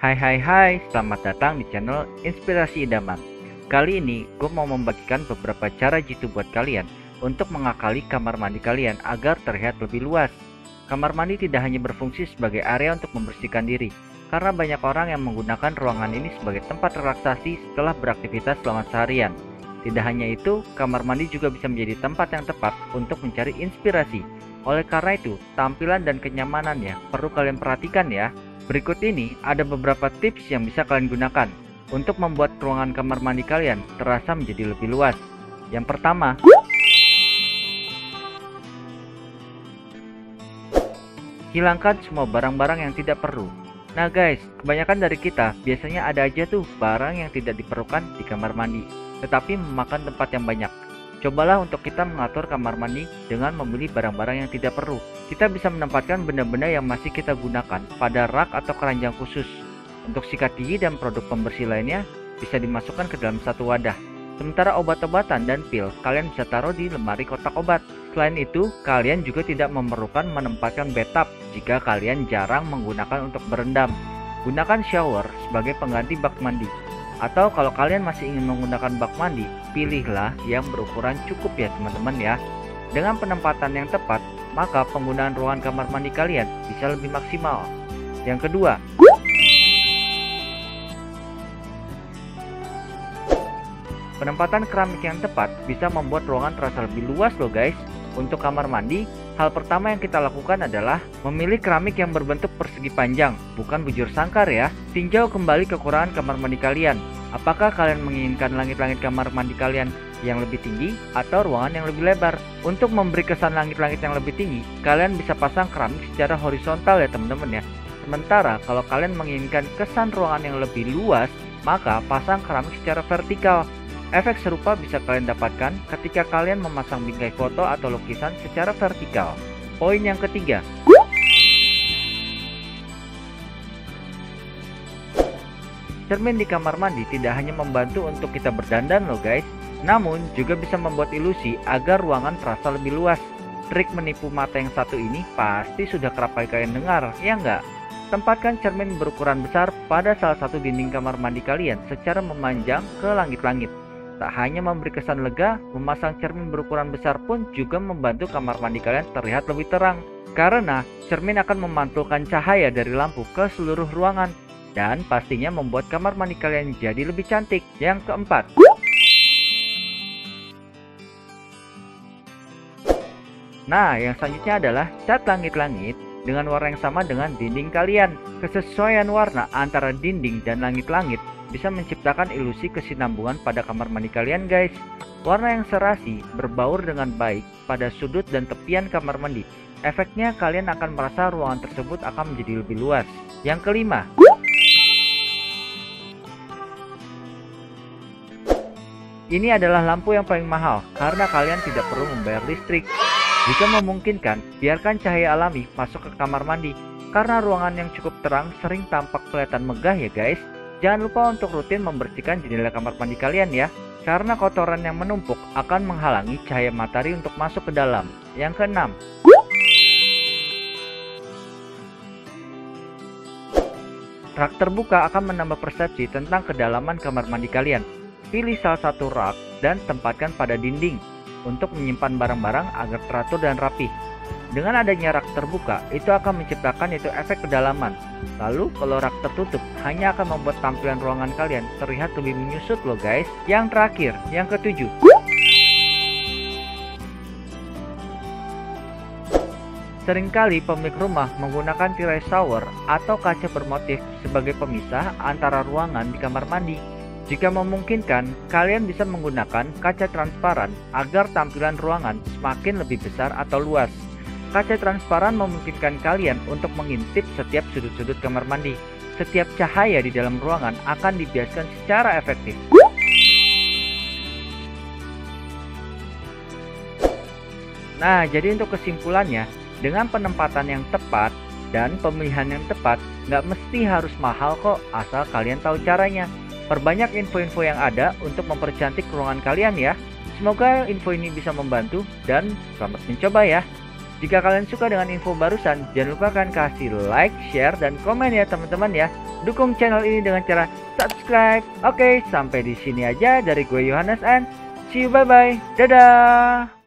Hai hai hai, selamat datang di channel Inspirasi Idaman. Kali ini gue mau membagikan beberapa cara jitu buat kalian untuk mengakali kamar mandi kalian agar terlihat lebih luas. Kamar mandi tidak hanya berfungsi sebagai area untuk membersihkan diri, karena banyak orang yang menggunakan ruangan ini sebagai tempat relaksasi setelah beraktivitas selama seharian. Tidak hanya itu, kamar mandi juga bisa menjadi tempat yang tepat untuk mencari inspirasi. Oleh karena itu, tampilan dan kenyamanannya perlu kalian perhatikan ya. Berikut ini ada beberapa tips yang bisa kalian gunakan untuk membuat ruangan kamar mandi kalian terasa menjadi lebih luas. Yang pertama, hilangkan semua barang-barang yang tidak perlu. Nah guys, kebanyakan dari kita biasanya ada aja tuh barang yang tidak diperlukan di kamar mandi, tetapi memakan tempat yang banyak. Cobalah untuk kita mengatur kamar mandi dengan memilih barang-barang yang tidak perlu. Kita bisa menempatkan benda-benda yang masih kita gunakan pada rak atau keranjang khusus. Untuk sikat gigi dan produk pembersih lainnya bisa dimasukkan ke dalam satu wadah. Sementara obat-obatan dan pil kalian bisa taruh di lemari kotak obat. Selain itu, kalian juga tidak memerlukan menempatkan bathtub jika kalian jarang menggunakan untuk berendam. Gunakan shower sebagai pengganti bak mandi. Atau kalau kalian masih ingin menggunakan bak mandi, pilihlah yang berukuran cukup ya teman-teman ya. Dengan penempatan yang tepat, maka penggunaan ruangan kamar mandi kalian bisa lebih maksimal. Yang kedua, penempatan keramik yang tepat bisa membuat ruangan terasa lebih luas loh guys. Untuk kamar mandi, hal pertama yang kita lakukan adalah memilih keramik yang berbentuk persegi panjang, bukan bujur sangkar ya. Tinjau kembali kekurangan kamar mandi kalian. Apakah kalian menginginkan langit-langit kamar mandi kalian yang lebih tinggi atau ruangan yang lebih lebar? Untuk memberi kesan langit-langit yang lebih tinggi, kalian bisa pasang keramik secara horizontal ya teman-teman ya. Sementara kalau kalian menginginkan kesan ruangan yang lebih luas, maka pasang keramik secara vertikal. Efek serupa bisa kalian dapatkan ketika kalian memasang bingkai foto atau lukisan secara vertikal. Poin yang ketiga, cermin di kamar mandi tidak hanya membantu untuk kita berdandan loh guys, namun juga bisa membuat ilusi agar ruangan terasa lebih luas. Trik menipu mata yang satu ini pasti sudah kerap kalian dengar, ya enggak? Tempatkan cermin berukuran besar pada salah satu dinding kamar mandi kalian secara memanjang ke langit-langit. Tak hanya memberi kesan lega, memasang cermin berukuran besar pun juga membantu kamar mandi kalian terlihat lebih terang. Karena cermin akan memantulkan cahaya dari lampu ke seluruh ruangan dan pastinya membuat kamar mandi kalian jadi lebih cantik. Yang keempat, nah yang selanjutnya adalah cat langit-langit dengan warna yang sama dengan dinding kalian. Kesesuaian warna antara dinding dan langit-langit bisa menciptakan ilusi kesinambungan pada kamar mandi kalian guys. Warna yang serasi berbaur dengan baik pada sudut dan tepian kamar mandi. Efeknya kalian akan merasa ruangan tersebut akan menjadi lebih luas. Yang kelima, ini adalah lampu yang paling mahal karena kalian tidak perlu membayar listrik. Jika memungkinkan, biarkan cahaya alami masuk ke kamar mandi. Karena ruangan yang cukup terang sering tampak kelihatan megah ya guys. Jangan lupa untuk rutin membersihkan jendela kamar mandi kalian ya, karena kotoran yang menumpuk akan menghalangi cahaya matahari untuk masuk ke dalam. Yang keenam, rak terbuka akan menambah persepsi tentang kedalaman kamar mandi kalian. Pilih salah satu rak dan tempatkan pada dinding untuk menyimpan barang-barang agar teratur dan rapi. Dengan adanya rak terbuka, itu akan menciptakan efek kedalaman. Lalu kalau rak tertutup, hanya akan membuat tampilan ruangan kalian terlihat lebih menyusut loh guys. Yang terakhir, yang ketujuh, seringkali pemilik rumah menggunakan tirai shower atau kaca bermotif sebagai pemisah antara ruangan di kamar mandi. Jika memungkinkan, kalian bisa menggunakan kaca transparan agar tampilan ruangan semakin lebih besar atau luas. Kaca transparan memungkinkan kalian untuk mengintip setiap sudut-sudut kamar mandi. Setiap cahaya di dalam ruangan akan dibiaskan secara efektif. Nah, jadi untuk kesimpulannya, dengan penempatan yang tepat dan pemilihan yang tepat, nggak mesti harus mahal kok, asal kalian tahu caranya. Perbanyak info-info yang ada untuk mempercantik ruangan kalian ya. Semoga info ini bisa membantu dan selamat mencoba ya. Jika kalian suka dengan info barusan, jangan lupakan kasih like, share, dan komen ya teman-teman ya. Dukung channel ini dengan cara subscribe. Oke, sampai di sini aja dari gue Yohanes and see you, bye-bye. Dadah.